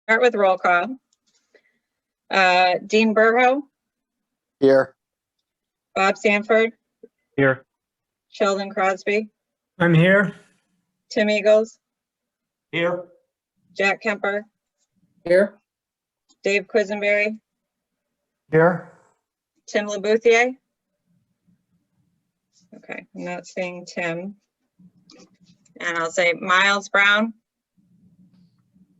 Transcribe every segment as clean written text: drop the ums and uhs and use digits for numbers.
Start with roll call. Dean Burrow, Here. Bob Sanford, Here. Sheldon Crosby, I'm here. Tim Eagles, Here. Jack Kemper, Here. Dave Quisenberry, Here. Tim LaBouthier. Okay, I'm not seeing Tim. And I'll say Miles Brown.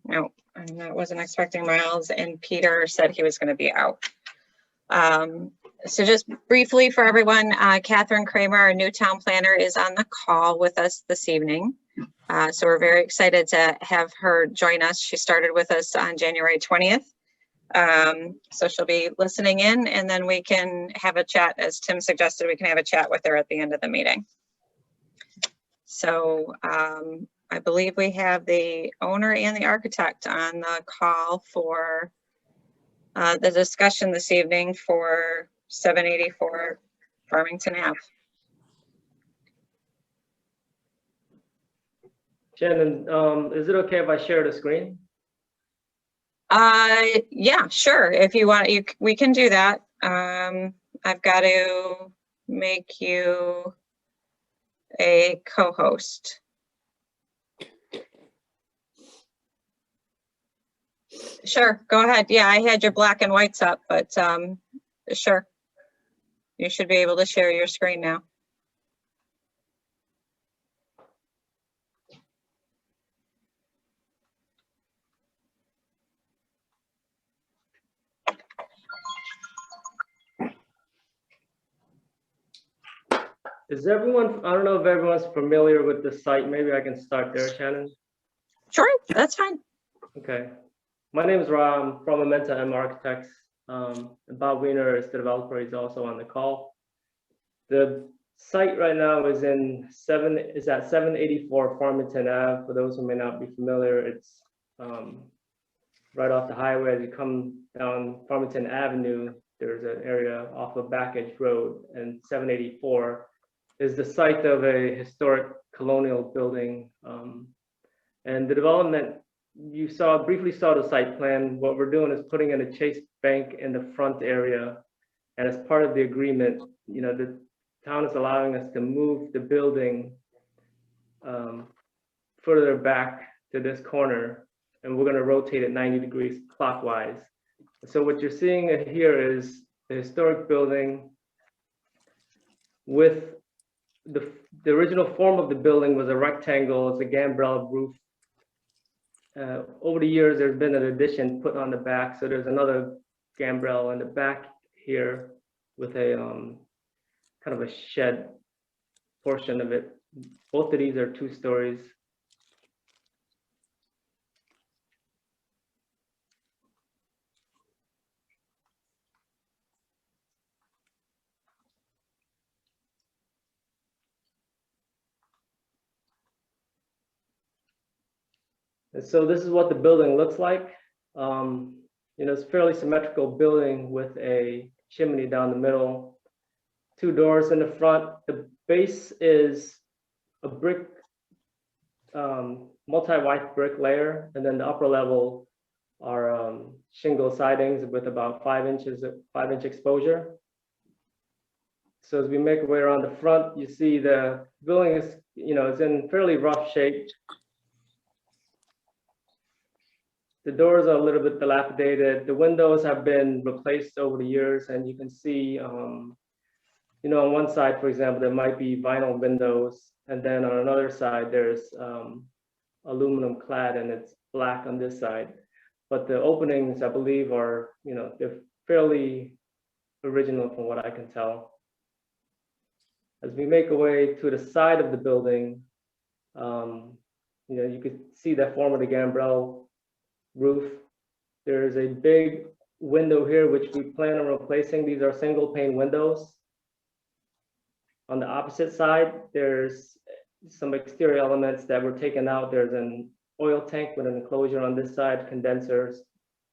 No, I wasn't expecting Miles, and Peter said he was going to be out. So just briefly for everyone, Catherine Kramer, our new town planner, is on the call with us this evening. So we're very excited to have her join us. She started with us on January 20th. So she'll be listening in, and then we can have a chat, as Tim suggested, we can have a chat with her at the end of the meeting. So I believe we have the owner and the architect on the call for the discussion this evening for 784 Farmington Ave. Shannon, is it okay if I share the screen? Yeah, sure. If you want, we can do that. I've got to make you a co-host. Sure, go ahead. Yeah, I had your black and whites up, but sure. You should be able to share your screen now. Is everyone, I don't know if everyone's familiar with the site. Maybe I can start there, Shannon. Sure, that's fine. Okay. My name is Ram from Amenta M Architects. Bob Wiener is the developer. He's also on the call. The site right now is at 784 Farmington Ave. For those who may not be familiar, it's right off the highway. As you come down Farmington Avenue, there's an area off of Back Edge Road, and 784 is the site of a historic colonial building. And the development, you briefly saw the site plan. What we're doing is putting in a Chase Bank in the front area. And as part of the agreement, the town is allowing us to move the building further back to this corner, and we're going to rotate it 90 degrees clockwise. So what you're seeing here is the historic building with the original form of the building was a rectangle. It's a gambrel roof. Over the years, there's been an addition put on the back. So there's another gambrel in the back here with a kind of a shed portion of it. Both of these are 2 stories. And so this is what the building looks like. It's a fairly symmetrical building with a chimney down the middle, 2 doors in the front. The base is a brick, multi-white brick layer, and then the upper level are shingle sidings with about 5-inch exposure. So as we make our way around the front, you see the building is, it's in fairly rough shape. The doors are a little bit dilapidated. The windows have been replaced over the years, and you can see, on one side, for example, there might be vinyl windows, and then on another side, there's aluminum clad, and it's black on this side. But the openings, I believe, are, they're fairly original from what I can tell. As we make our way to the side of the building, you could see the form of the gambrel roof. There's a big window here, which we plan on replacing. These are single pane windows. On the opposite side, there's some exterior elements that were taken out. There's an oil tank with an enclosure on this side, condensers.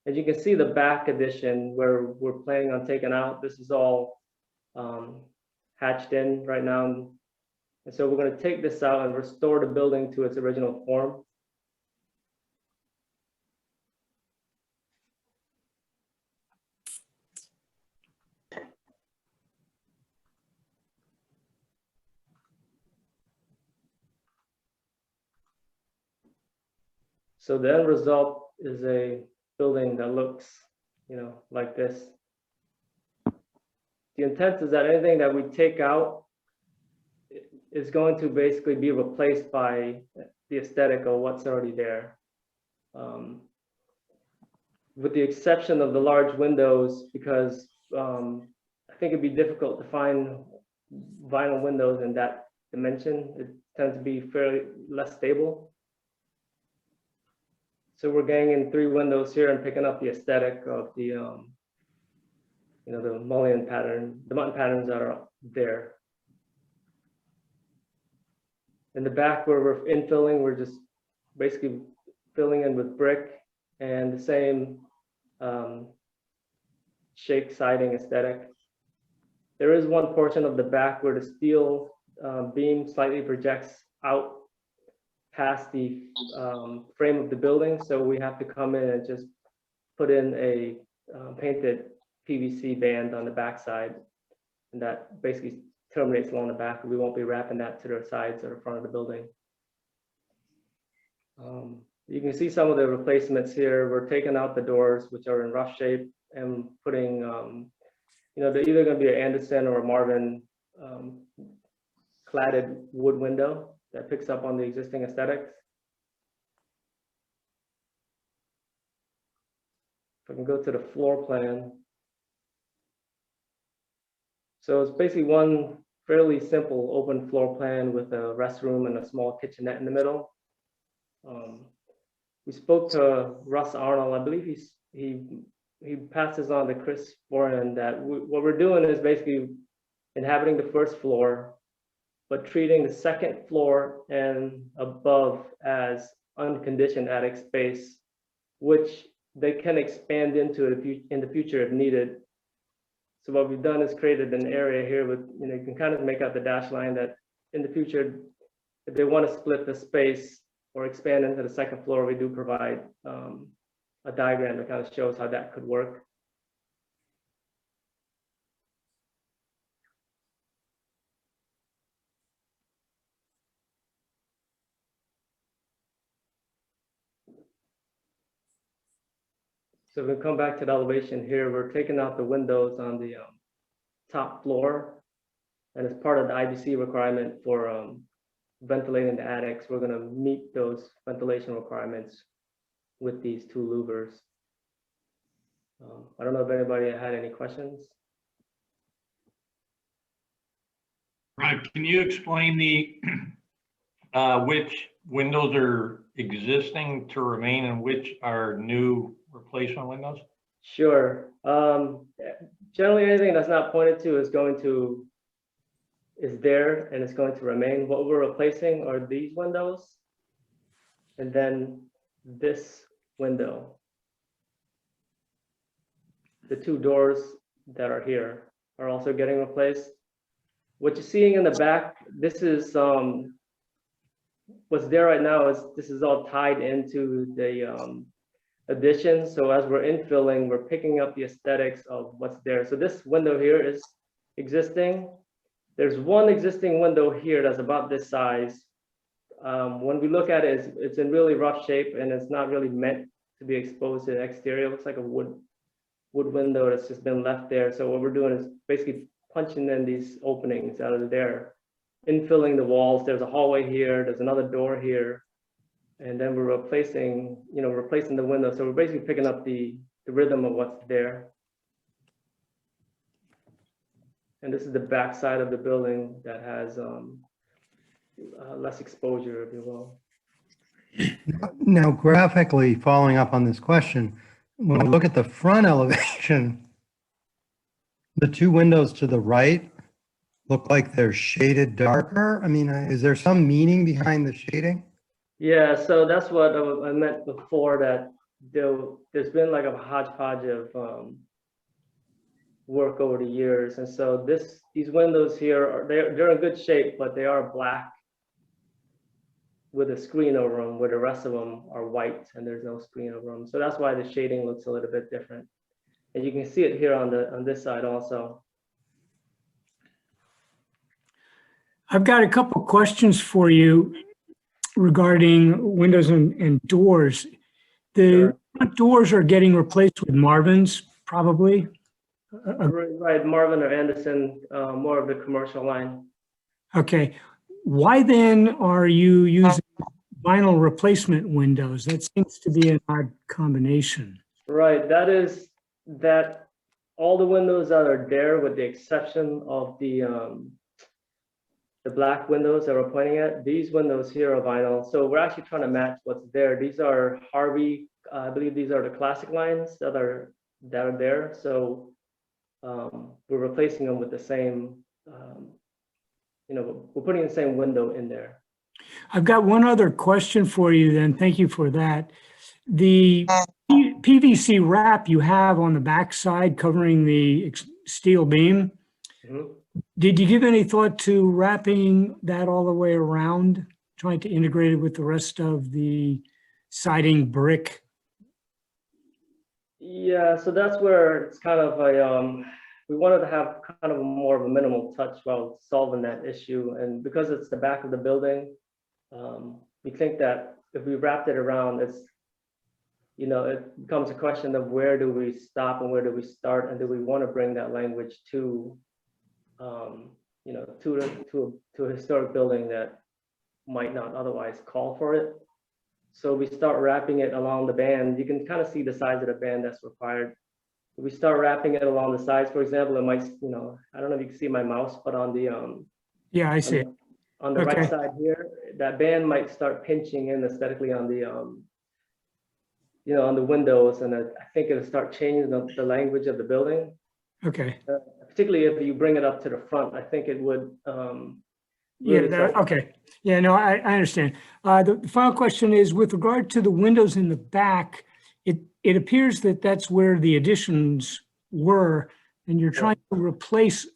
As you can see, the back addition where we're planning on taking out, this is all hatched in right now. And so we're going to take this out and restore the building to its original form. So the end result is a building that looks, like this. The intent is that anything that we take out is going to basically be replaced by the aesthetic of what's already there. With the exception of the large windows, because I think it'd be difficult to find vinyl windows in that dimension. It tends to be fairly less stable. So we're ganging 3 windows here and picking up the aesthetic of the, the mullion pattern, the mountain patterns that are there. In the back where we're infilling, we're just basically filling in with brick and the same shake siding aesthetic. There is one portion of the back where the steel beam slightly projects out past the frame of the building. So we have to come in and just put in a painted PVC band on the back side. And that basically terminates along the back. We won't be wrapping that to the sides or the front of the building. You can see some of the replacements here. We're taking out the doors, which are in rough shape, and putting, they're either going to be an Anderson or a Marvin cladded wood window that picks up on the existing aesthetics. If I can go to the floor plan. So it's basically one fairly simple open floor plan with a restroom and a small kitchenette in the middle. We spoke to Russ Arnold. I believe he passes on to Chris Boren that what we're doing is basically inhabiting the first floor, but treating the second floor and above as unconditioned attic space, which they can expand into in the future if needed. So what we've done is created an area here with, you can kind of make out the dash line that in the future, if they want to split the space or expand into the second floor, we do provide a diagram that kind of shows how that could work. So we come back to the elevation here. We're taking out the windows on the top floor, and as part of the IBC requirement for ventilating the attics, we're going to meet those ventilation requirements with these 2 louvers. I don't know if anybody had any questions. Right, can you explain the which windows are existing to remain and which are new replacement windows? Sure. Generally, anything that's not pointed to is there and it's going to remain. What we're replacing are these windows and then this window. The 2 doors that are here are also getting replaced. What you're seeing in the back, this is what's there right now is this is all tied into the addition. So as we're infilling, we're picking up the aesthetics of what's there. So this window here is existing. There's one existing window here that's about this size. When we look at it, it's in really rough shape and it's not really meant to be exposed to the exterior. It looks like a wood window that's just been left there. So what we're doing is basically punching in these openings out of there, infilling the walls. There's a hallway here. There's another door here. And then we're replacing the window. So we're basically picking up the rhythm of what's there. And this is the back side of the building that has less exposure, if you will. Now, graphically, following up on this question, when we look at the front elevation, the 2 windows to the right look like they're shaded darker. I mean, is there some meaning behind the shading? Yeah, so that's what I meant before, that there's been like a hodgepodge of work over the years. And so these windows here, they're in good shape, but they are black with a screen over them, where the rest of them are white and there's no screen over them. So that's why the shading looks a little bit different. And you can see it here on this side also. I've got a couple questions for you. regarding windows and doors. The Sure. front doors are getting replaced with Marvin's, probably. Right, Marvin or Anderson, more of the commercial line. Okay. Why then are you using vinyl replacement windows? That seems to be an odd combination. Right, that is that all the windows that are there, with the exception of the black windows that we're pointing at, these windows here are vinyl. So we're actually trying to match what's there. These are Harvey, I believe these are the classic lines that are there. So we're replacing them with the same, we're putting the same window in there. I've got one other question for you then. Thank you for that. The PVC wrap you have on the back side covering the steel beam, Mhm. did you give any thought to wrapping that all the way around, trying to integrate it with the rest of the siding brick? Yeah, so that's where it's kind of a, we wanted to have kind of more of a minimal touch while solving that issue. And because it's the back of the building, we think that if we wrapped it around, it becomes a question of where do we stop and where do we start, and do we want to bring that language to a historic building that might not otherwise call for it. So we start wrapping it along the band. You can kind of see the size of the band that's required. We start wrapping it along the sides. For example, it might, I don't know if you can see my mouse, but on the Yeah, I see it. on the Okay. right side here, that band might start pinching in aesthetically on the on the windows, and I think it'll start changing the language of the building. Okay. Particularly if you bring it up to the front, I think it would. Yeah, really start- okay. Yeah, no, I understand. The final question is with regard to the windows in the back, it appears that that's where the additions were, and you're trying to replace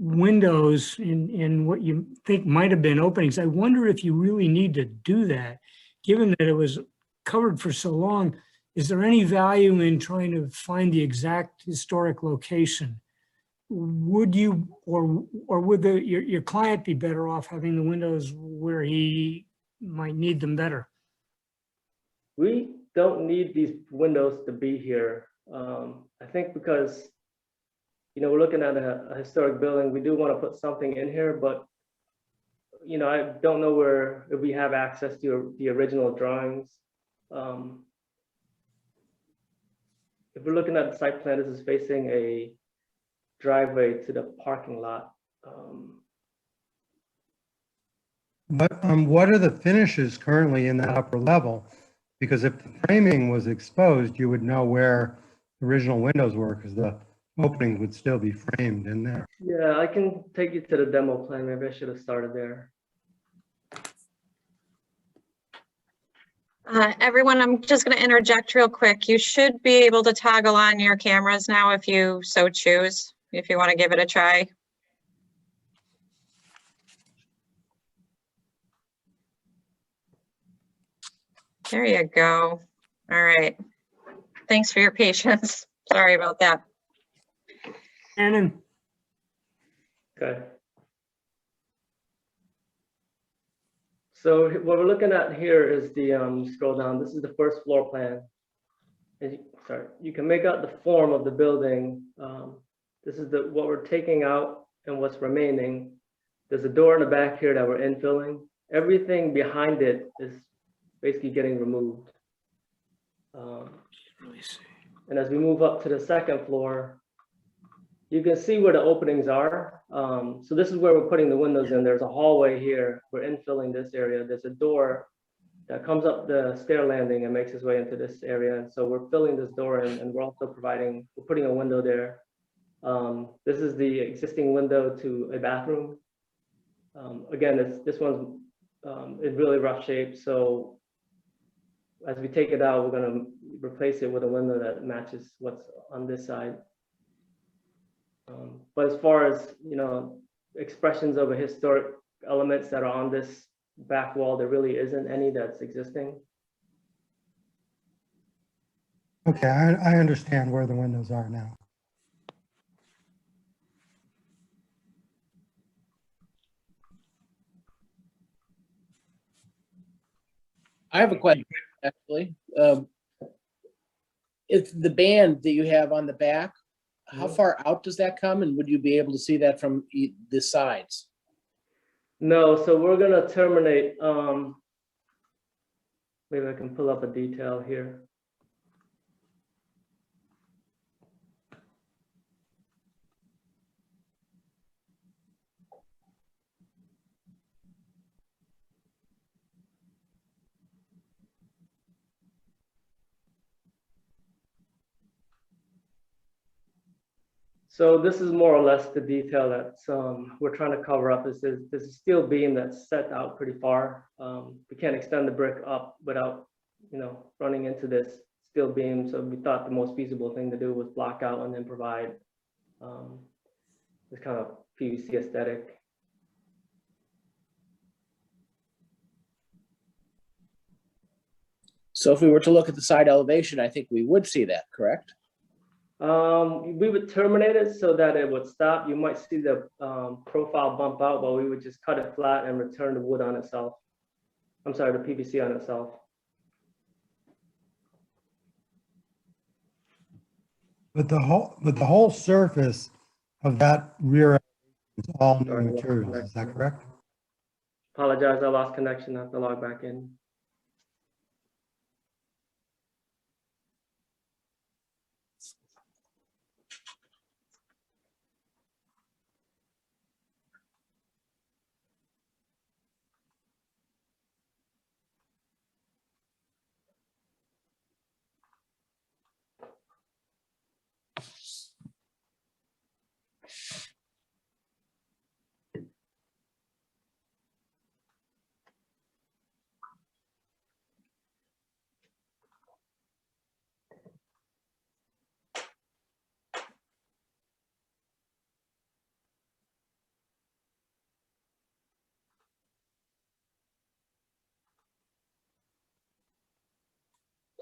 windows in what you think might have been openings. I wonder if you really need to do that, given that it was covered for so long. Is there any value in trying to find the exact historic location? Would you or would your client be better off having the windows where he might need them better? We don't need these windows to be here. I think because, we're looking at a historic building, we do want to put something in here, but, I don't know if we have access to the original drawings. If we're looking at the site plan, this is facing a driveway to the parking lot. But what are the finishes currently in that upper level? Because if the framing was exposed, you would know where the original windows were, because the openings would still be framed in there. Yeah, I can take you to the demo plan. Maybe I should have started there. Everyone, I'm just going to interject real quick. You should be able to toggle on your cameras now if you so choose, if you want to give it a try. There you go. All right. Thanks for your patience. Sorry about that. Shannon, Okay. So what we're looking at here is the, scroll down, this is the first floor plan. You can make out the form of the building. This is what we're taking out and what's remaining. There's a door in the back here that we're infilling. Everything behind it is basically getting removed. And as we move up to the second floor, you can see where the openings are. So this is where we're putting the windows in. There's a hallway here. We're infilling this area. There's a door that comes up the stair landing and makes its way into this area. And so we're filling this door in, and we're also we're putting a window there. This is the existing window to a bathroom. Again, this one's in really rough shape. So as we take it out, we're gonna replace it with a window that matches what's on this side. But as far as, expressions of a historic elements that are on this back wall, there really isn't any that's existing. Okay, I understand where the windows are now. I have a question, actually. If the band that you have on the back, how far out does that come? And would you be able to see that from the sides? No, so we're gonna terminate, maybe I can pull up a detail here. So this is more or less the detail that we're trying to cover up. This is a steel beam that's set out pretty far. We can't extend the brick up without, running into this steel beam. So we thought the most feasible thing to do was block out and then provide this kind of PVC aesthetic. So if we were to look at the side elevation, I think we would see that, correct? We would terminate it so that it would stop. You might see the profile bump out, but we would just cut it flat and return the wood on itself. I'm sorry, the PVC on itself. But the whole surface of that rear is all new materials, is that correct? Apologize, I lost connection. I have to log back in.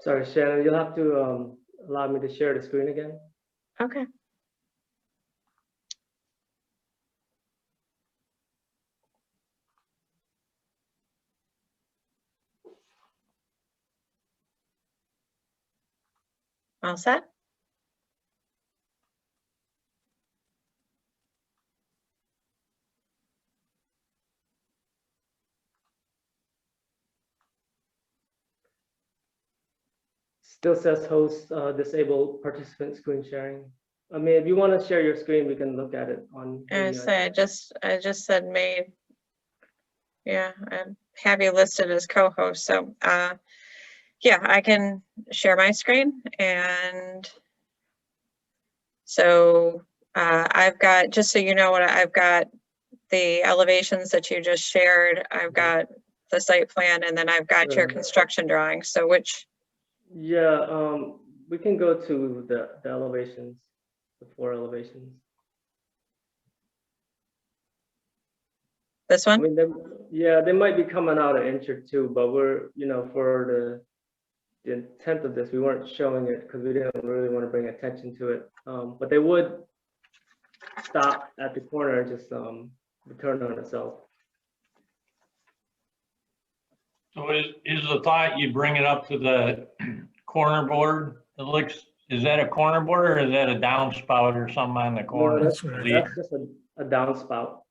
Sorry, Shannon, you'll have to allow me to share the screen again. Okay. All set? Still says host disable participant screen sharing. I mean, if you want to share your screen, we can look at it on. I say, I just said made. Yeah, I have you listed as co-host, so yeah, I can share my screen. And so I've got, just so you know what, I've got the elevations that you just shared. I've got the site plan, and then I've got your construction drawings. So which? Yeah, we can go to the elevations, the 4 elevations. This I one? mean, they might be coming out an inch or two, but we're, for the intent of this, we weren't showing it because we didn't really want to bring attention to it. But they would stop at the corner and just return on itself. So is the thought you bring it up to the corner board? It looks, is that a corner board or is that a downspout or something on the corner? No, that's The- just a downspout.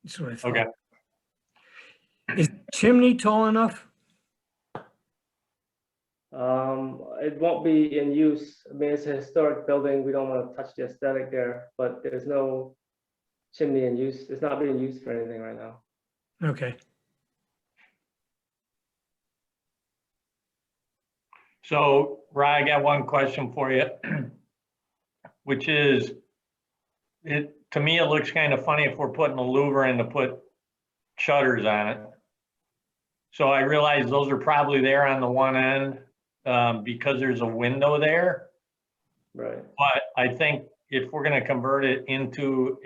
That's what I thought. Okay, Is the chimney tall enough? It won't be in use. I mean, it's a historic building. We don't want to touch the aesthetic there, but there's no chimney in use. It's not being used for anything right now. Okay. so Ryan, I got one question for you, which is, to me, it looks kind of funny if we're putting a louver in to put shutters on it. So I realize those are probably there on the one end because there's a window there. Right. But I think if we're gonna convert it into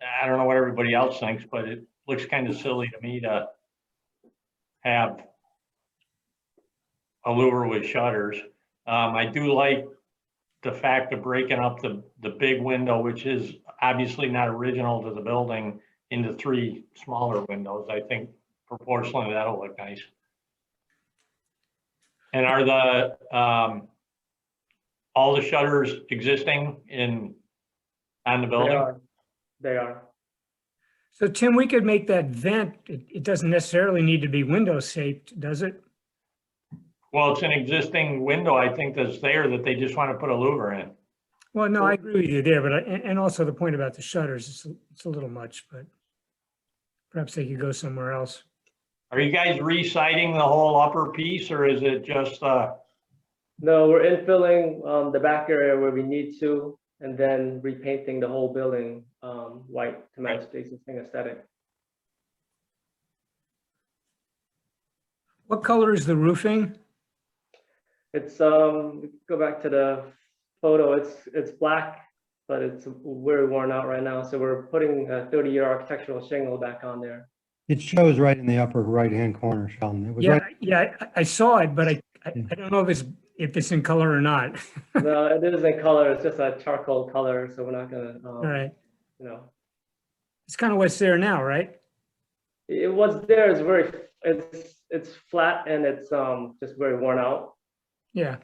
I don't know what everybody else thinks, but it looks kind of silly to me to have a louver with shutters. I do like the fact of breaking up the big window, which is obviously not original to the building, into 3 smaller windows. I think proportionally that'll look nice. And are all the shutters existing on the They building? are. They are. So Tim, we could make that vent, it doesn't necessarily need to be window shaped, does it? Well, it's an existing window, I think, that's there that they just want to put a louver in. Well, no, I agree with you there, but and also the point about the shutters, it's a little much, but perhaps they could go somewhere else. Are you guys re-siding the whole upper piece, or is it just, No, we're infilling the back area where we need to, and then repainting the whole building white to match the existing aesthetic. What color is the roofing? It's go back to the photo. It's black, but it's very worn out right now. So we're putting a 30-year architectural shingle back on there. It shows right in the upper right-hand corner, Sheldon. It was Yeah, right, yeah, I saw it, but I don't know if it's in color or not. No, it is in color. It's just a charcoal color, so we're not gonna, All right, you know. it's kind of what's there now, right? It was there. It's flat and it's just very worn out. Yeah.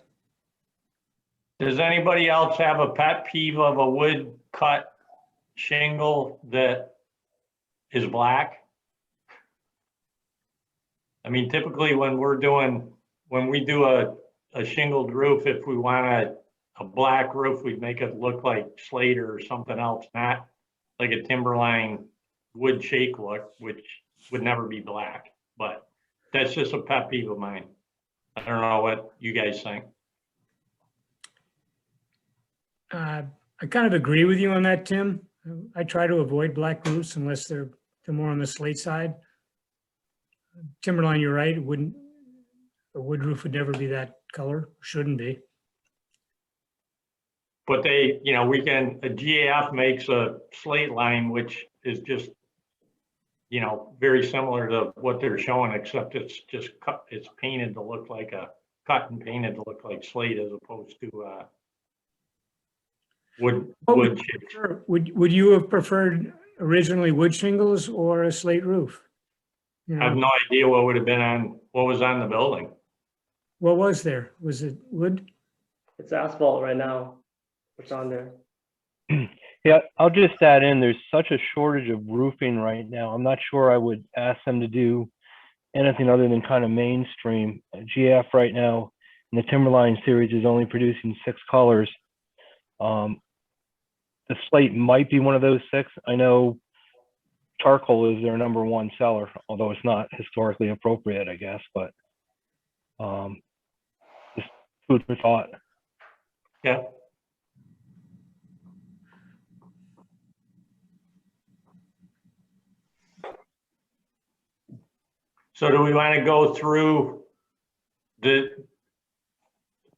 does anybody else have a pet peeve of a wood cut shingle that is black? I mean, typically when we do a shingled roof, if we want a black roof, we'd make it look like slate or something else, not like a timberline wood shake look, which would never be black, but that's just a pet peeve of mine. I don't know what you guys think. I kind of agree with you on that, Tim. I try to avoid black roofs unless they're more on the slate side. Timberline, you're right, a wood roof would never be that color, shouldn't be. But a GAF makes a slate line, which is just, very similar to what they're showing, except it's just cut, it's painted to look like cut and painted to look like slate as opposed to wood chips. Sure. Would you have preferred originally wood shingles or a slate roof? You I have know, no idea what was on the building. what was there? Was it wood? It's asphalt right now. What's on there? Yeah, I'll just add in, there's such a shortage of roofing right now. I'm not sure I would ask them to do anything other than kind of mainstream. GF right now in the Timberline series is only producing 6 colors. The slate might be one of those 6. I know charcoal is their #1 seller, although it's not historically appropriate, I guess, but just food for thought. Yeah. So do we want to go through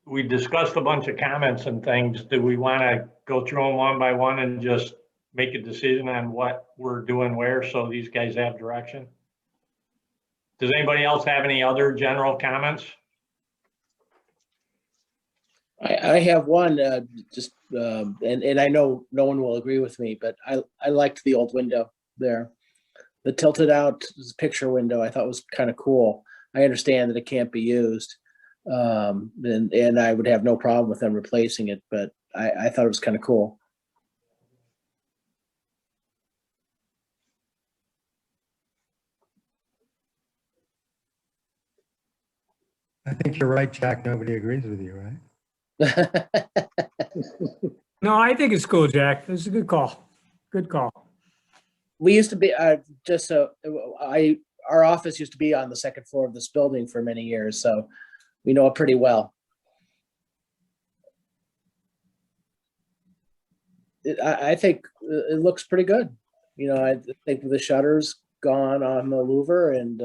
we discussed a bunch of comments and things. Do we want to go through them one by one and just make a decision on what we're doing where so these guys have direction? Does anybody else have any other general comments? I have one, and I know no one will agree with me, but I liked the old window there. The tilted out picture window I thought was kind of cool. I understand that it can't be used. And I would have no problem with them replacing it, but I thought it was kind of cool. I think you're right, Jack. Nobody agrees with you, right? No, I think it's cool, Jack. It's a good call. Good call. We used to be our office used to be on the second floor of this building for many years, so we know it pretty well. I think it looks pretty good. I think the shutters gone on the louver, and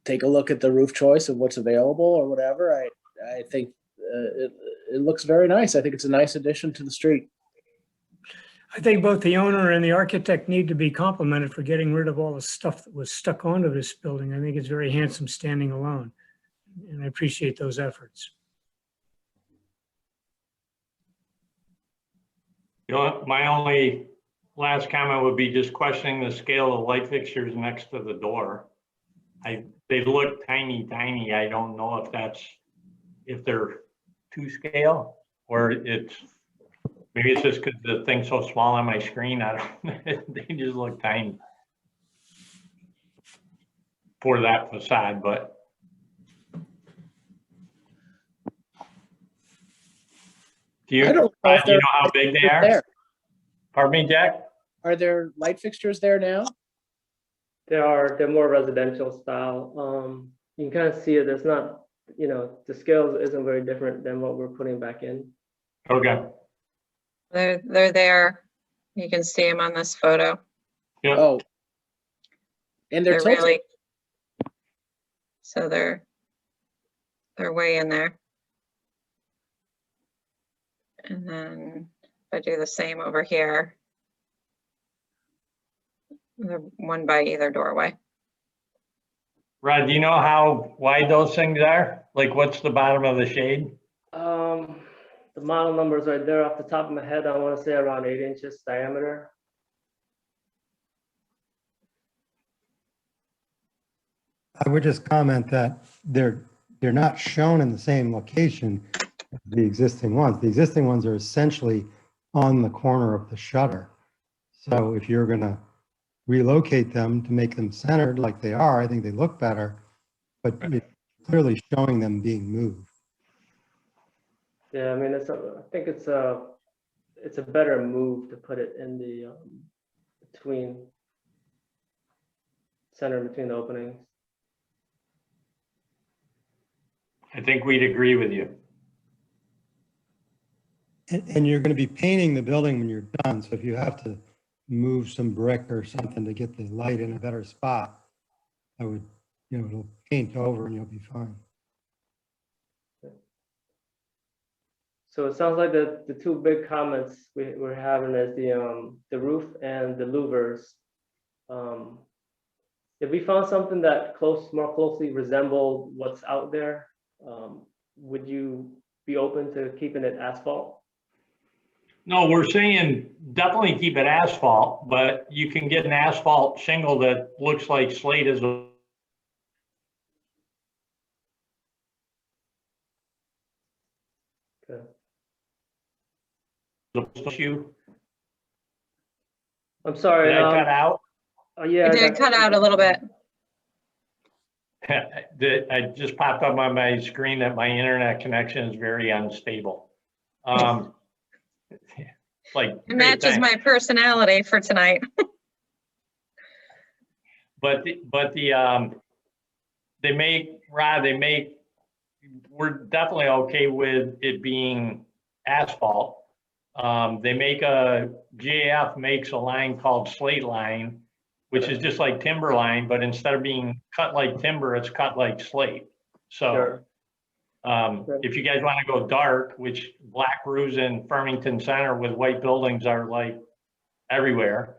take a look at the roof choice of what's available or whatever. I think it looks very nice. I think it's a nice addition to the street. I think both the owner and the architect need to be complimented for getting rid of all the stuff that was stuck onto this building. I think it's very handsome standing alone, and I appreciate those efforts. My only last comment would be just questioning the scale of light fixtures next to the door. they look tiny, tiny. I don't know if they're to scale or maybe it's just because the thing's so small on my screen. They just look tiny for that facade, but. Do you, I don't know if do you there know how are big they fixtures are? there. Pardon me, Jack? Are there light fixtures there now? They're more residential style. You can kind of see it. There's not, the scale isn't very different than what we're putting back in. Okay. They're there. You can see them on this photo. Yep. Oh. And they're They're tilted. really, so they're way in there. And then if I do the same over here, they're one by either doorway. Rod, do you know how wide those things are? Like what's the bottom of the shade? The model numbers right there off the top of my head, I want to say around 8 inches diameter. I would just comment that they're not shown in the same location as the existing ones. The existing ones are essentially on the corner of the shutter. So if you're gonna relocate them to make them centered like they are, I think they look better, but it's clearly showing them being moved. Yeah, I mean, I think it's a better move to put it in the center between the openings. I think we'd agree with you. And you're gonna be painting the building when you're done, so if you have to move some brick or something to get the light in a better spot, I would, it'll paint over and you'll be fine. So it sounds like the two big comments we're having is the roof and the louvers. If we found something that more closely resembled what's out there, would you be open to keeping it asphalt? No, we're saying definitely keep it asphalt, but you can get an asphalt shingle that looks like slate as a issue. I'm sorry. Did I cut out? Yeah. It did cut out a little bit. I just popped up on my screen that my internet connection is very unstable. Like It matches my personality for tonight. But we're definitely okay with it being asphalt. GAF makes a line called slate line, which is just like timber line, but instead of being cut like timber, it's cut like slate. So Sure. if you guys want to go dark, which black roofs in Farmington Center with white buildings are like everywhere,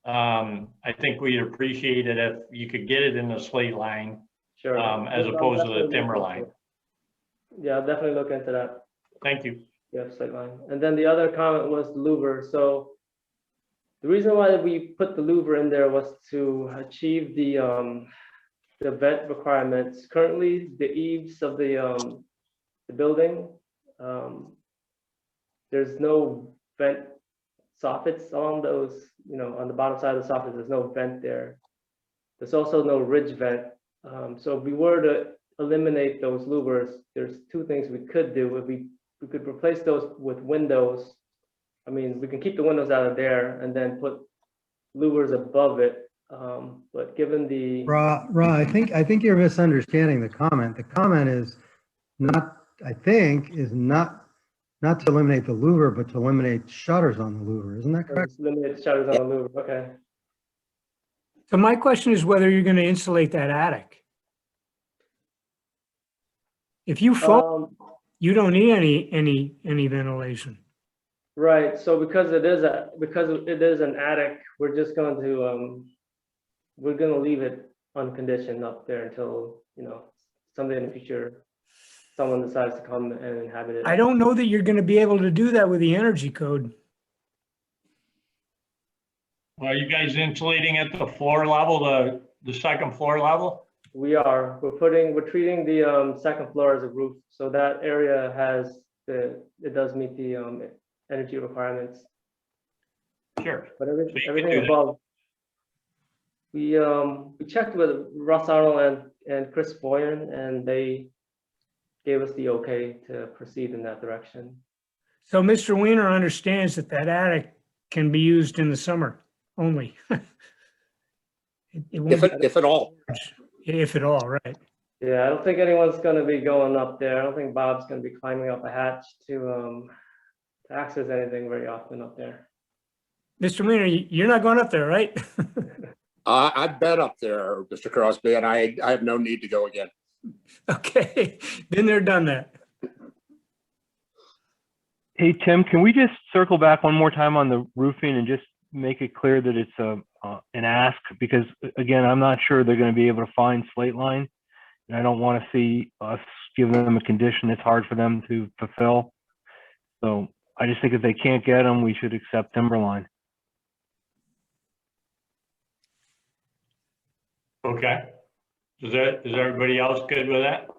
I think we'd appreciate it if you could get it in the slate line, Sure. as opposed to the timber line. Yeah, I'll definitely look into that. Thank you. Yeah, slate line. And then the other comment was the louver. So the reason why we put the louver in there was to achieve the vent requirements. Currently, the eaves of the building, there's no vent soffits on those, on the bottom side of the soffit, there's no vent there. There's also no ridge vent. So if we were to eliminate those louvers, there's two things we could do. If we could replace those with windows. I mean, we can keep the windows out of there and then put louvers above it. But given the Ra, I think you're misunderstanding the comment. The comment is not to eliminate the louver, but to eliminate shutters on the louver. Isn't that correct? limited shutters on the louver. Okay. So my question is whether you're going to insulate that attic. If you foam, you don't need any ventilation. Right. So because it is an attic, we're just going to leave it unconditioned up there until someday in the future someone decides to come and inhabit it. I don't know that you're going to be able to do that with the energy code. Well, are you guys insulating at the floor level, the second floor level? We're treating the second floor as a roof, so that area it does meet the energy requirements. Sure. But So you can everything do that. above, we checked with Russ Arnold and Chris Boyan, and they gave us the okay to proceed in that direction. So Mr. Weiner understands that that attic can be used in the summer only. It won't be, If at all. if at all, right? Yeah, I don't think anyone's gonna be going up there. I don't think Bob's gonna be climbing up a hatch to access anything very often up there. Mr. Weiner, you're not going up there, right? I've been up there, Mr. Crosby, and I have no need to go again. Okay, been there, done that. Hey, Tim, can we just circle back one more time on the roofing and just make it clear that it's an ask? Because again, I'm not sure they're going to be able to find slate line. And I don't want to see us give them a condition that's hard for them to fulfill. So I just think if they can't get them, we should accept timberline. Okay. Is everybody else good with that?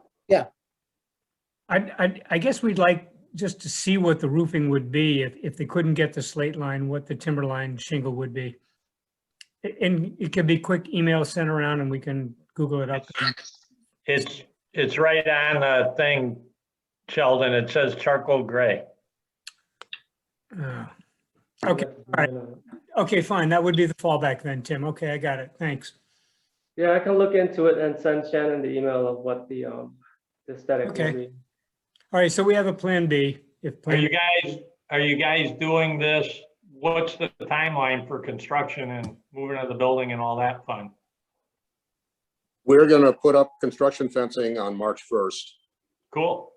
I guess we'd like just to see what the roofing would be if they couldn't get the slate line, what the timberline shingle would be. And it could be quick email sent around and we can Google it up. It's right on the thing, Sheldon. It says charcoal gray. Okay, all right. Okay, fine. That would be the fallback then, Tim. Okay, I got it. Thanks. Yeah, I can look into it and send Shannon the email of what the aesthetic will Okay. be. All right, so we have a plan B. If Are plan, you guys doing this? What's the timeline for construction and moving of the building and all that fun? We're going to put up construction fencing on March 1st. Cool.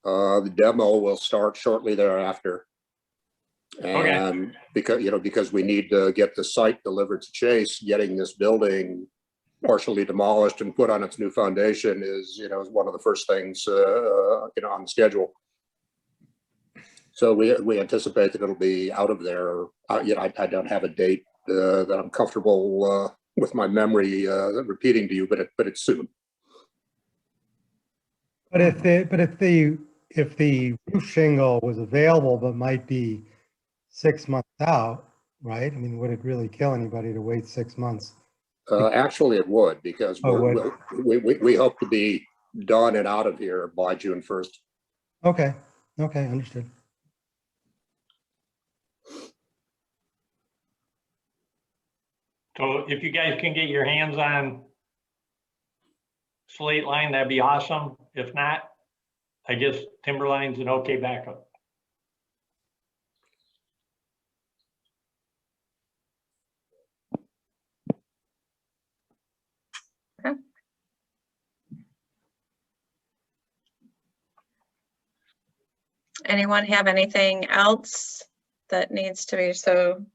The demo will start shortly thereafter. Okay. And because we need to get the site delivered to Chase, getting this building partially demolished and put on its new foundation is one of the first things, on the schedule. So we anticipate that it'll be out of there. I don't have a date that I'm comfortable with my memory repeating to you, but it's soon. But if the roof shingle was available, but might be 6 months out, right? I mean, would it really kill anybody to wait 6 months? Actually, it would, because Oh, we hope to be done and out of here by June 1st. Okay, understood. So if you guys can get your hands on slate line, that'd be awesome. If not, I guess timberline's an okay backup. Anyone have anything else that needs to be, so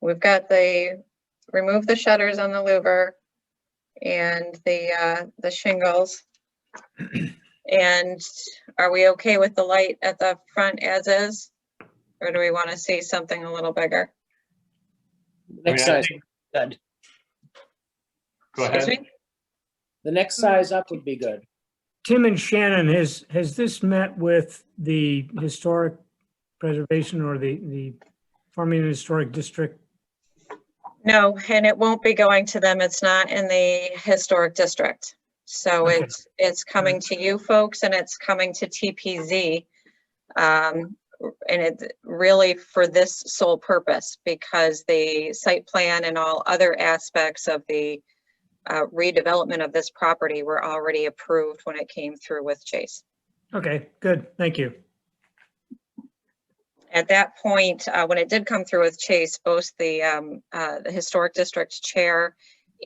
we've got remove the shutters on the louver and the shingles. And are we okay with the light at the front as is? Or do we want to see something a little bigger? Next I size, think- good. Go Excuse ahead. me? The next size up would be good. Tim and Shannon, has this met with the historic preservation or the Farmington Historic District? No, and it won't be going to them. It's not in the historic district. So Okay. it's coming to you folks and it's coming to TPZ. And it's really for this sole purpose, because the site plan and all other aspects of the redevelopment of this property were already approved when it came through with Chase. Okay, good. Thank you. At that point, when it did come through with Chase, both the Historic District Chair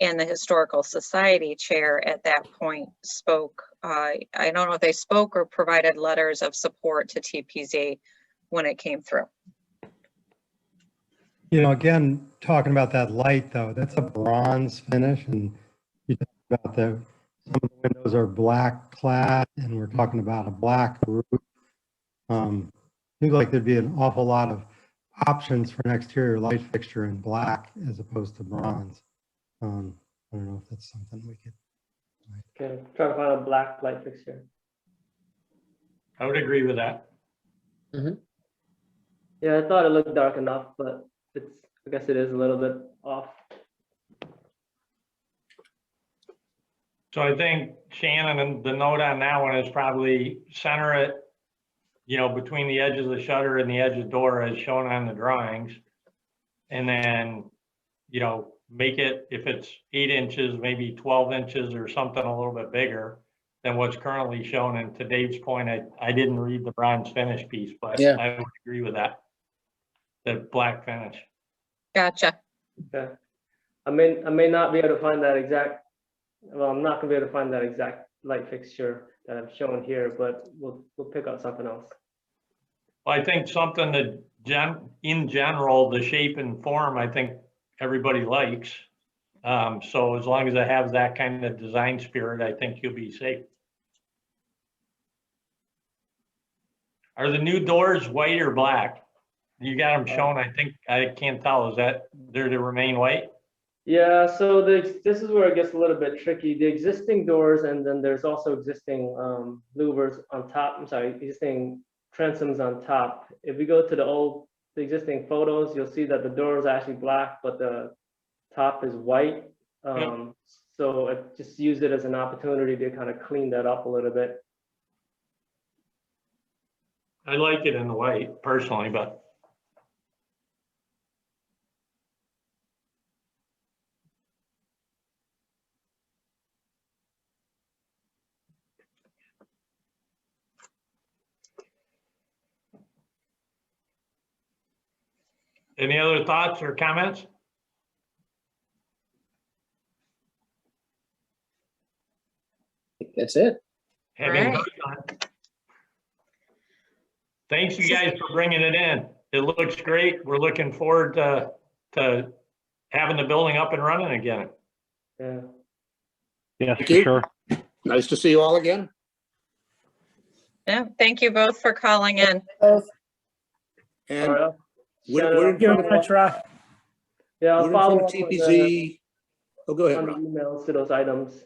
and the Historical Society Chair at that point spoke. I don't know if they spoke or provided letters of support to TPZ when it came through. Again, talking about that light though, that's a bronze finish, and you talk about some of the windows are black clad, and we're talking about a black roof. Seems like there'd be an awful lot of options for an exterior light fixture in black as opposed to bronze. I don't know if that's something we could Okay, try to find a black light fixture. I would agree with that. Yeah, I thought it looked dark enough, but I guess it is a little bit off. So I think Shannon, and the note on that one is probably center it, between the edge of the shutter and the edge of the door as shown on the drawings. And then, make it, if it's 8 inches, maybe 12 inches or something a little bit bigger than what's currently shown. And to Dave's point, I didn't read the bronze finish piece, but Yeah. I would agree with that. The black finish. Gotcha. Okay. I may not be able to find that exact, well, I'm not gonna be able to find that exact light fixture that I've shown here, but we'll pick up something else. Well, I think something that in general, the shape and form, I think everybody likes. So as long as it has that kind of design spirit, I think you'll be safe. Are the new doors white or black? You got them shown, I think, I can't tell, is that they're to remain white? Yeah, so this is where it gets a little bit tricky. The existing doors, and then there's also existing louvers on top, existing transoms on top. If we go to the existing photos, you'll see that the door is actually black, but the top is white. So I just used it as an opportunity to kind of clean that up a little bit. I like it in the white personally, but any other thoughts or comments? That's it. Having Right. heard none. Thanks you guys for bringing it in. It looks great. We're looking forward to having the building up and running again. Yeah. Yes, Thank for you. sure. Nice to see you all again. Yeah, thank you both for calling in. All And right. we're Shannon, in I'll Thank you front very of, much, Rob. Yeah, I'll we're in follow front of up with TPZ. Oh, go ahead, on the Rob. emails to those items.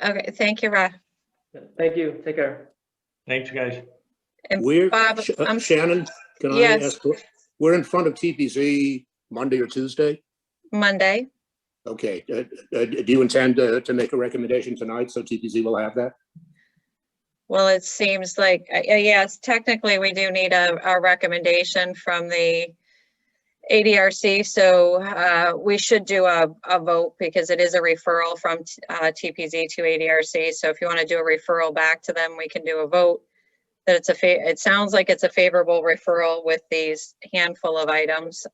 Okay, thank you, Ra. Thank you. Take care. Thanks, guys. And We're, Bob, I'm, Shannon, can I Yes. ask, we're in front of TPZ Monday or Tuesday? Monday. Okay, do you intend to make a recommendation tonight so TPZ will have that? Well, it seems like, yes, technically we do need a recommendation from the ADRC. So we should do a vote because it is a referral from TPZ to ADRC. So if you want to do a referral back to them, we can do a vote. That it's it sounds like it's a favorable referral with these handful of items.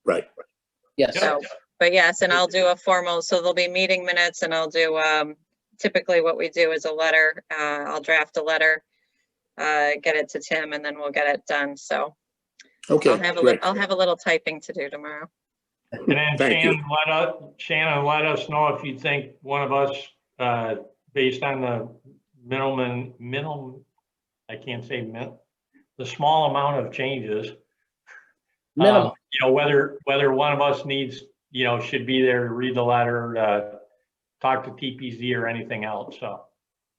Right. Yes. So, but yes, and I'll do a formal, so there'll be meeting minutes and I'll do, typically what we do is a letter. I'll draft a letter, get it to Tim, and then we'll get it done. So Okay, great. I'll have a little typing to do tomorrow. And then Thank you. Shannon, let us know if you think one of us, based on the minimum, I can't say the small amount of changes. Minimum. Whether one of us needs, should be there to read the letter, talk to TPZ or anything else. So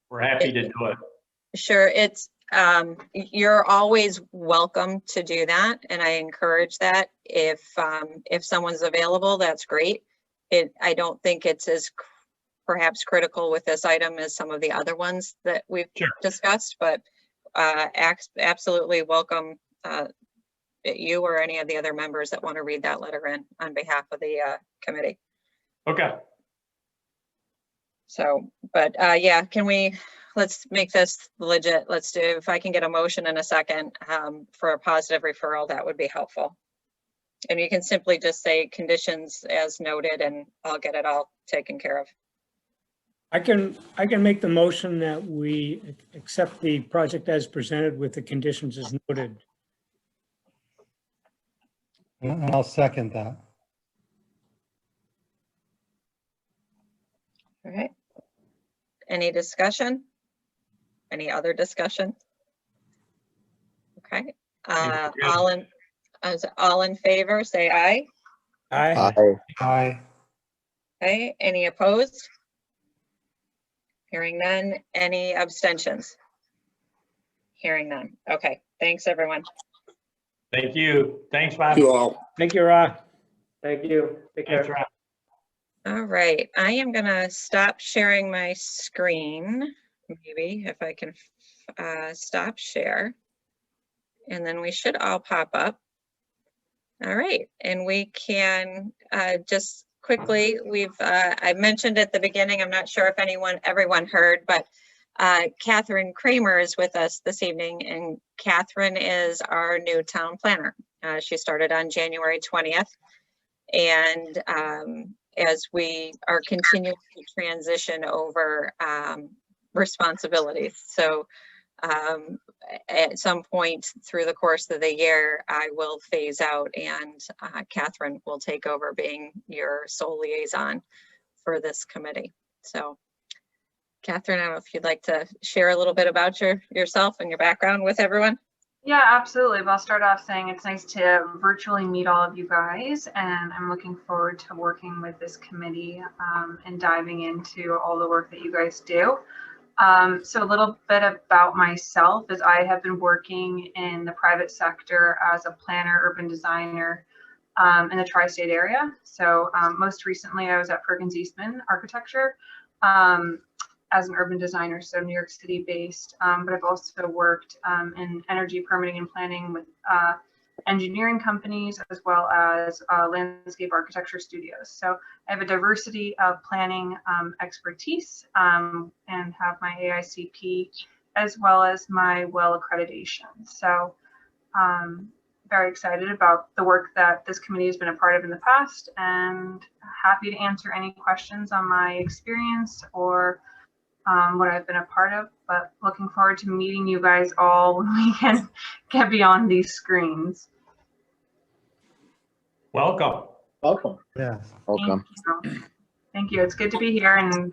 we're happy to do it. Sure, it's, you're always welcome to do that, and I encourage that. If someone's available, that's great. I don't think it's as perhaps critical with this item as some of the other ones that we've Sure. discussed, but absolutely welcome you or any of the other members that want to read that letter in on behalf of the committee. Okay. So, but yeah, let's make this legit. Let's do, if I can get a motion in a second for a positive referral, that would be helpful. And you can simply just say conditions as noted and I'll get it all taken care of. I can make the motion that we accept the project as presented with the conditions as noted. I'll second that. All right. Any discussion? Any other discussion? Okay. All in favor, say aye. Aye. Aye. Okay, any opposed? Hearing none. Any abstentions? Hearing none. Okay, thanks, everyone. Thank you. Thanks, Bob. Thank you all. Thank you, Ra. Thank you. Take Thanks, care. Rob. All right, I am gonna stop sharing my screen, maybe if I can stop share. And then we should all pop up. All right, and we can just quickly, I mentioned at the beginning, I'm not sure if everyone heard, but Catherine Kramer is with us this evening, and Catherine is our new town planner. She started on January 20th. And as we are continuing to transition over responsibilities. So at some point through the course of the year, I will phase out and Catherine will take over being your sole liaison for this committee. So Catherine, I don't know if you'd like to share a little bit about yourself and your background with everyone. Yeah, absolutely. But I'll start off saying it's nice to virtually meet all of you guys, and I'm looking forward to working with this committee and diving into all the work that you guys do. So a little bit about myself is I have been working in the private sector as a planner, urban designer in the tri-state area. So most recently I was at Perkins Eastman Architecture as an urban designer, so New York City based, but I've also worked in energy permitting and planning with engineering companies as well as landscape architecture studios. So I have a diversity of planning expertise and have my AICP as well as my WELL accreditation. So very excited about the work that this committee has been a part of in the past, and happy to answer any questions on my experience or what I've been a part of, but looking forward to meeting you guys all when we can get beyond these screens. Welcome. Welcome. Yes. Welcome. Thank you. It's good to be here and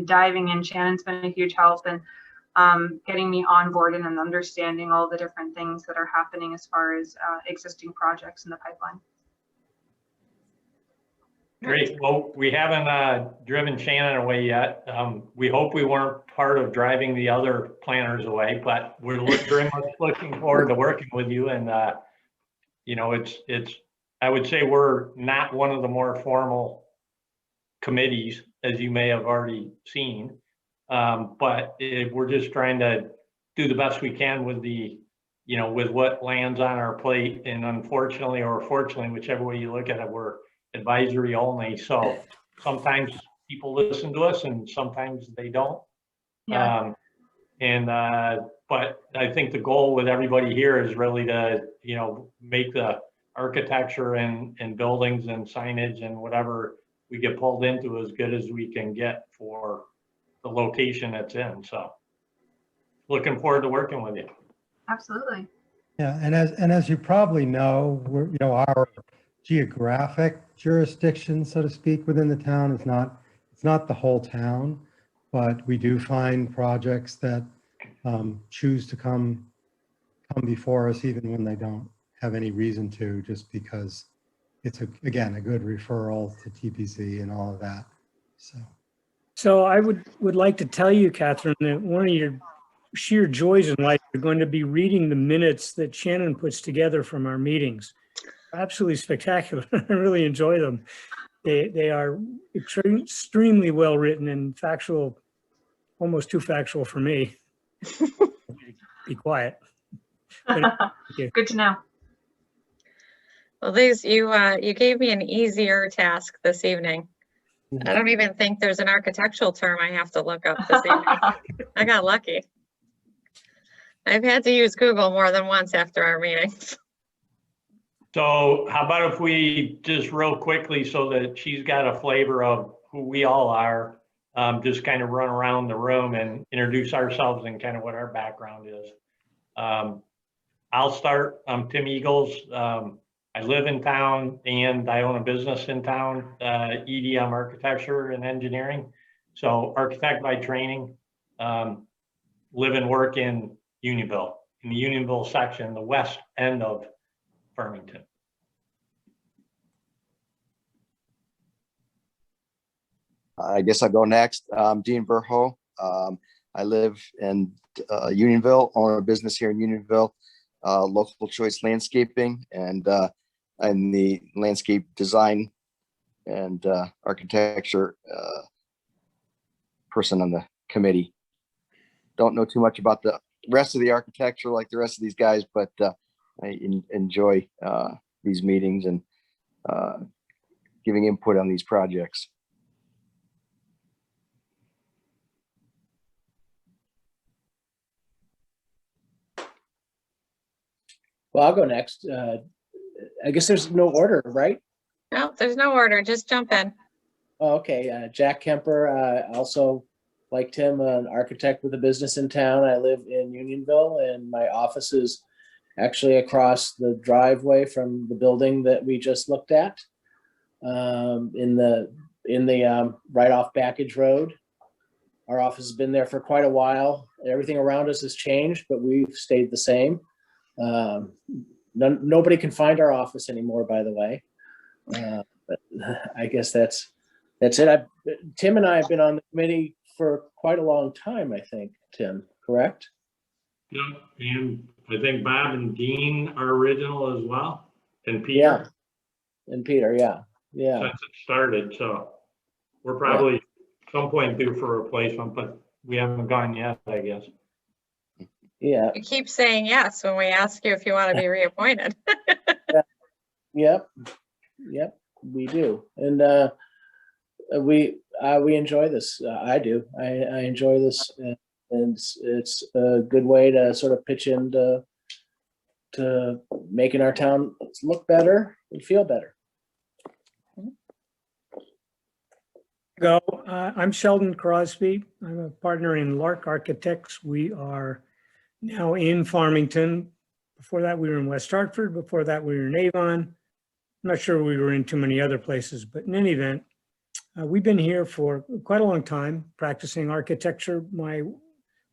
diving in. Shannon's been a huge help and getting me on board and understanding all the different things that are happening as far as existing projects in the pipeline. Great. Well, we haven't driven Shannon away yet. We hope we weren't part of driving the other planners away, but we're very much looking forward to working with you. And you know, I would say we're not one of the more formal committees, as you may have already seen, but we're just trying to do the best we can with with what lands on our plate. And unfortunately, or fortunately, whichever way you look at it, we're advisory only. So sometimes people listen to us and sometimes they don't. Yeah. But I think the goal with everybody here is really to, make the architecture and buildings and signage and whatever we get pulled into as good as we can get for the location it's in. So looking forward to working with you. Absolutely. Yeah, and as you probably know, our geographic jurisdiction, so to speak, within the town is not the whole town, but we do find projects that choose to come before us even when they don't have any reason to, just because it's again a good referral to TPC and all of that. So I would like to tell you, Catherine, that one of your sheer joys in life, you're going to be reading the minutes that Shannon puts together from our meetings. Absolutely spectacular. I really enjoy them. They are extremely well written and factual, almost too factual for me. Be quiet. Good to know. Well, you gave me an easier task this evening. I don't even think there's an architectural term I have to look up this evening. I got lucky. I've had to use Google more than once after our meetings. So how about if we just real quickly, so that she's got a flavor of who we all are, just kind of run around the room and introduce ourselves and kind of what our background is. I'll start. I'm Tim Eagles. I live in town and I own a business in town, EDM Architecture and Engineering. So architect by training, live and work in Unionville, in the Unionville section, the west end of Farmington. I guess I'll go next. Dean Burho. I live in Unionville, own a business here in Unionville, Local Choice Landscaping, and I'm the landscape design and architecture person on the committee. Don't know too much about the rest of the architecture like the rest of these guys, but I enjoy these meetings and giving input on these projects. Well, I'll go next. I guess there's no order, right? No, there's no order. Just jump in. Oh, okay, Jack Kemper, also like Tim, an architect with a business in town. I live in Unionville and my office is actually across the driveway from the building that we just looked at. In the right off Backage Road. Our office has been there for quite a while. Everything around us has changed, but we've stayed the same. Nobody can find our office anymore, by the way. But I guess that's it. Tim and I have been on the committee for quite a long time, I think, Tim, correct? Yeah, and I think Bob and Dean are original as well, and Peter. Yeah. And Peter, yeah. Since it started, so we're probably some point due for a replacement, but we haven't gone yet, I guess. Yeah. You keep saying yes when we ask you if you want to be reappointed. Yep, we do. And we enjoy this. I do. I enjoy this, and it's a good way to sort of pitch into making our town look better and feel better. I'm Sheldon Crosby. I'm a partner in Lark Architects. We are now in Farmington. Before that, we were in West Hartford. Before that, we were in Avon. I'm not sure we were in too many other places, but in any event, we've been here for quite a long time practicing architecture. My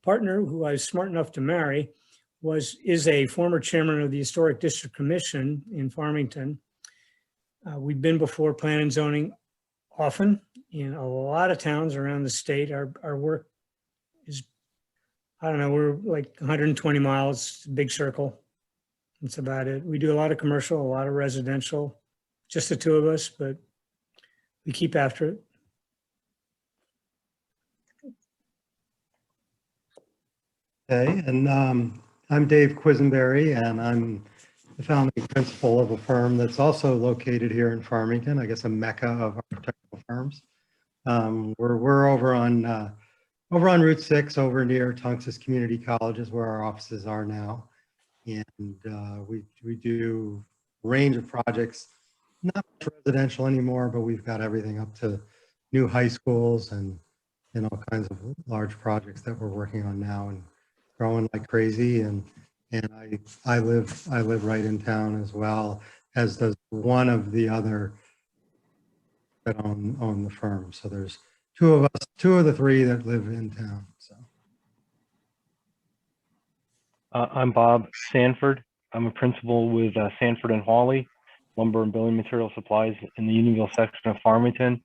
partner, who I was smart enough to marry, is a former chairman of the Historic District Commission in Farmington. We've been before Plan and Zoning often in a lot of towns around the state. Our work is, I don't know, we're like 120 miles, big circle. That's about it. We do a lot of commercial, a lot of residential, just the two of us, but we keep after it. Okay, and I'm Dave Quisenberry, and I'm the founding principal of a firm that's also located here in Farmington, I guess a mecca of architectural firms. We're over on Route 6, over near Tungus Community College is where our offices are now. And we do a range of projects, not residential anymore, but we've got everything up to new high schools and all kinds of large projects that we're working on now and growing like crazy. And I live right in town as well, as does one of the other that own the firm. So there's two of us, two of the three that live in town. So I'm Bob Sanford. I'm a principal with Sanford and Hawley, lumber and building material supplies in the Unionville section of Farmington.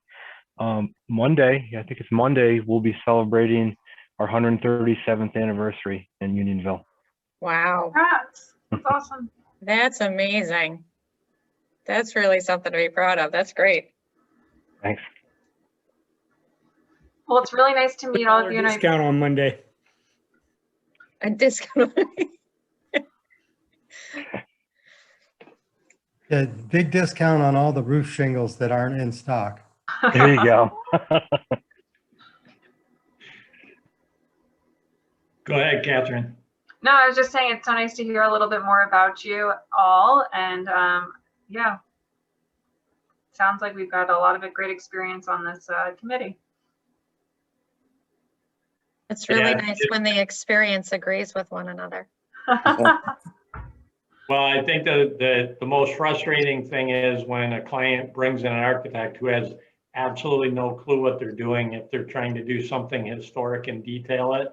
Monday, I think it's Monday, we'll be celebrating our 137th anniversary in Unionville. Wow. Congrats. That's awesome. That's amazing. That's really something to be proud of. That's great. Thanks. Well, it's really nice to meet all of you. And Discount on Monday. A discount. yeah, big discount on all the roof shingles that aren't in stock. There you go. Go ahead, Catherine. No, I was just saying it's so nice to hear a little bit more about you all. And yeah, sounds like we've got a lot of great experience on this committee. It's really Yeah, nice when the experience agrees with one another. Well, I think the most frustrating thing is when a client brings in an architect who has absolutely no clue what they're doing if they're trying to do something historic and detail it.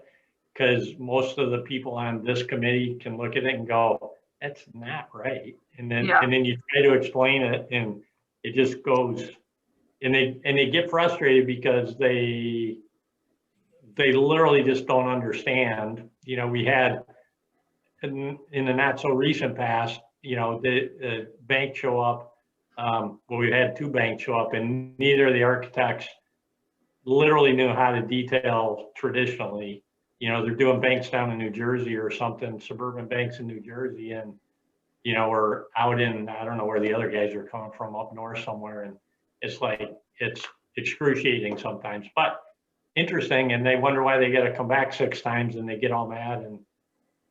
Because most of the people on this committee can look at it and go, that's not right. And then you try to explain it and it just goes And they get frustrated because they literally just don't understand. You know, we had in the not so recent past, you know, the bank show up. Well, we had 2 banks show up, and neither of the architects literally knew how to detail traditionally. You know, they're doing banks down in New Jersey or something, suburban banks in New Jersey, and you know, we're out in, I don't know where the other guys are coming from, up north somewhere, and it's like, it's excruciating sometimes, but interesting, and they wonder why they gotta come back 6 times and they get all mad, and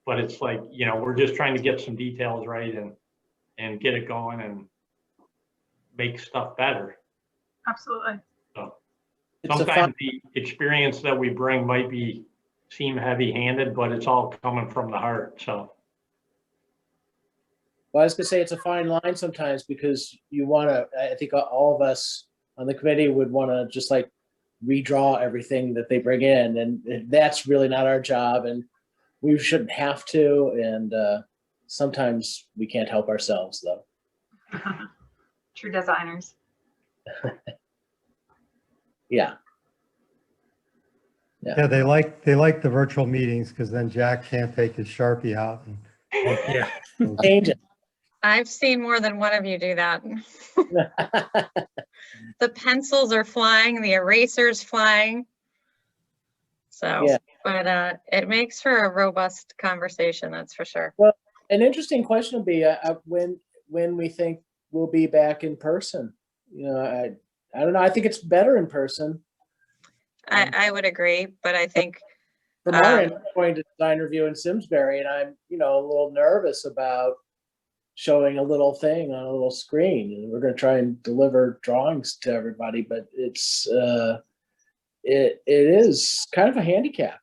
but it's like, you know, we're just trying to get some details right and get it going and make stuff better. Absolutely. So It's a sometimes fun, the experience that we bring might seem heavy-handed, but it's all coming from the heart, so. well, I was gonna say it's a fine line sometimes because you wanna, I think all of us on the committee would wanna just like redraw everything that they bring in, and that's really not our job, and we shouldn't have to, and sometimes we can't help ourselves though. True designers. Yeah. Yeah, they like the virtual meetings because then Jack can't take his Sharpie out and Yeah. Change it. I've seen more than one of you do that. The pencils are flying, the eraser's flying. So, Yeah. but it makes for a robust conversation, that's for sure. An interesting question would be when we think we'll be back in person. You know, I don't know. I think it's better in person. I would agree, but I think From our end, I'm going to design review in Simsbury, and I'm, you know, a little nervous about showing a little thing on a little screen. And we're going to try and deliver drawings to everybody, but it's it is kind of a handicap.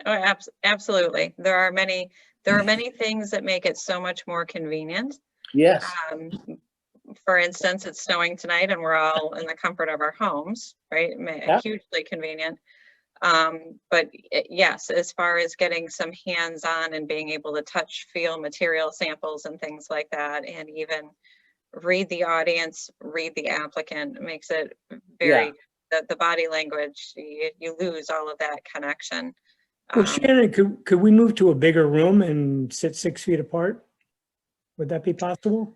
oh, absolutely. There are many things that make it so much more convenient. Yes. For instance, it's snowing tonight and we're all in the comfort of our homes, right? Yep. Hugely convenient. But yes, as far as getting some hands-on and being able to touch, feel material samples and things like that, and even read the audience, read the applicant, makes it very, the body language, you lose all of that connection. Well, Shannon, could we move to a bigger room and sit 6 feet apart? Would that be possible?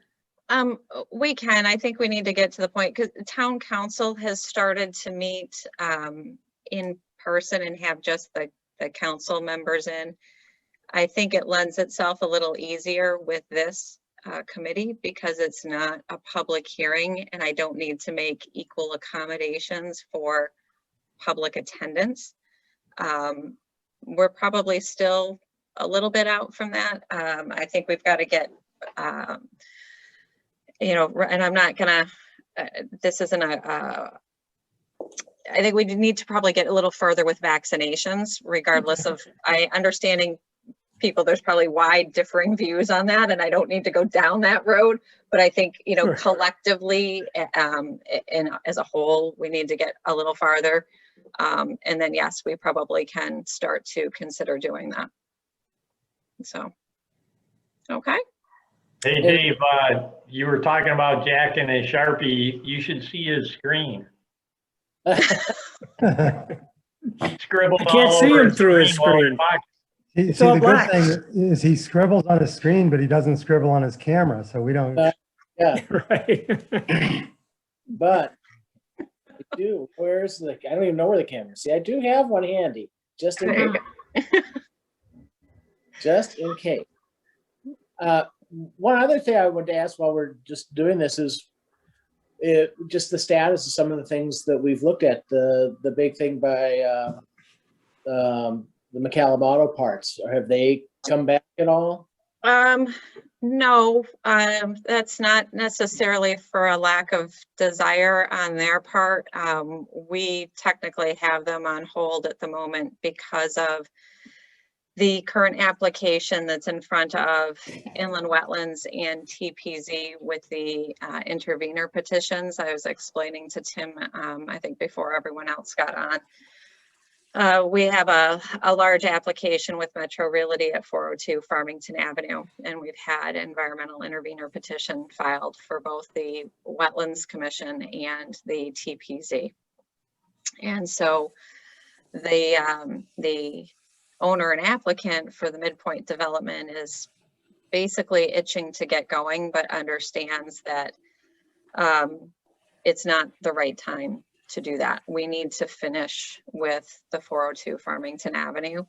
We can. I think we need to get to the point because town council has started to meet in person and have just the council members in. I think it lends itself a little easier with this committee because it's not a public hearing and I don't need to make equal accommodations for public attendance. We're probably still a little bit out from that. I think we've got to get you know, and I'm not gonna, this isn't I think we need to probably get a little further with vaccinations, regardless of, understanding people, there's probably wide differing views on that, and I don't need to go down that road, but I think, you know, Sure. collectively, and as a whole, we need to get a little farther. And then, yes, we probably can start to consider doing that. So, okay. Hey, Dave, you were talking about Jack and his Sharpie. You should see his screen. He scribbled I can't all see over him through his while screen. he's See, all the good black. thing is he scribbles on his screen, but he doesn't scribble on his camera, so we don't. Yeah, Right. but I do. Where's the? I don't even know where the camera is. See, I do have one handy, just in There you case. Just in case. One other thing I wanted to ask while we're just doing this is just the status of some of the things that we've looked at. The big thing by the McCallum Auto Parts. Or have they come back at all? No, that's not necessarily for a lack of desire on their part. We technically have them on hold at the moment because of the current application that's in front of Inland Wetlands and TPZ with the intervenor petitions. I was explaining to Tim, I think before everyone else got We have a large application with Metro Realty at 402 Farmington Avenue, and we've had environmental intervenor petition filed for both the Wetlands Commission and the TPZ. And so the owner and applicant for the Midpoint development is basically itching to get going, but understands that it's not the right time to do that. We need to finish with the 402 Farmington Avenue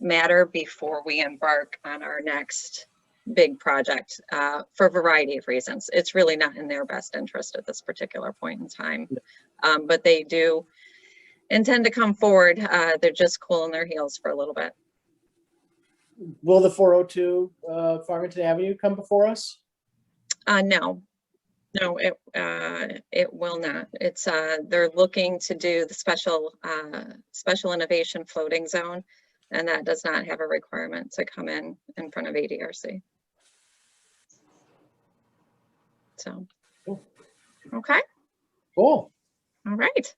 matter before we embark on our next big project for a variety of reasons. It's really not in their best interest at this particular point in time, but they do intend to come forward. They're just cooling their heels for a little bit. Will the 402 Farmington Avenue come before us? No, it will not. It's they're looking to do the special innovation floating zone, and that does not have a requirement to come in front of ADRC. So, okay. Cool. All right.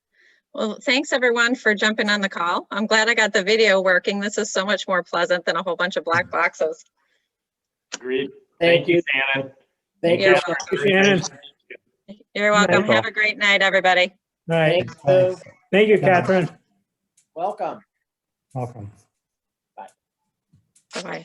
Well, thanks everyone for jumping on the call. I'm glad I got the video working. This is so much more pleasant than a whole bunch of black boxes. Agreed. Thank you. Shannon. Thank You're you. Shannon. You're welcome. Thanks all. Have a great night, everybody. All right. Thank you. Thank you, Catherine. Welcome. Welcome. Bye-bye.